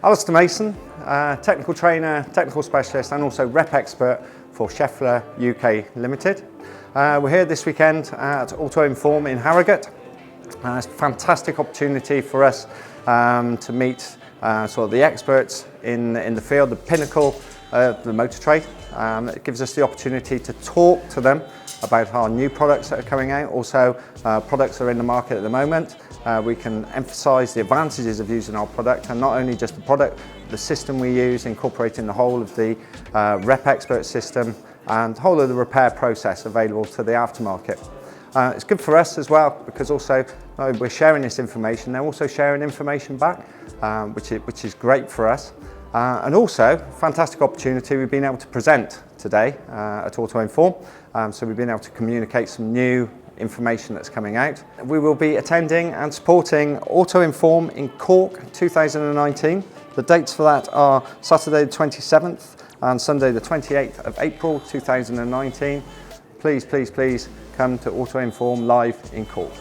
Alistair Mason, technical trainer, technical specialist and also rep expert for Schaeffler UK Limited. We're here this weekend at Autoinform in Harrogate. It's a fantastic opportunity for us to meet sort of the experts in the field, the pinnacle of the motor trade. It gives us the opportunity to talk to them about our new products that are coming out, also products that are in the market at the moment. We can emphasise the advantages of using our product, and not only just the product, the system we use, incorporating the whole of the rep expert system and the whole of the repair process available to the aftermarket. It's good for us as well, because also we're sharing this information, they're also sharing information back, which is great for us. And also, fantastic opportunity, we've been able to present today at Autoinform, so we've been able to communicate some new information that's coming out. We will be attending and supporting Autoinform in Cork 2019. The dates for that are Saturday the 27th and Sunday the 28th of April 2019. Please, please, please come to Autoinform live in Cork.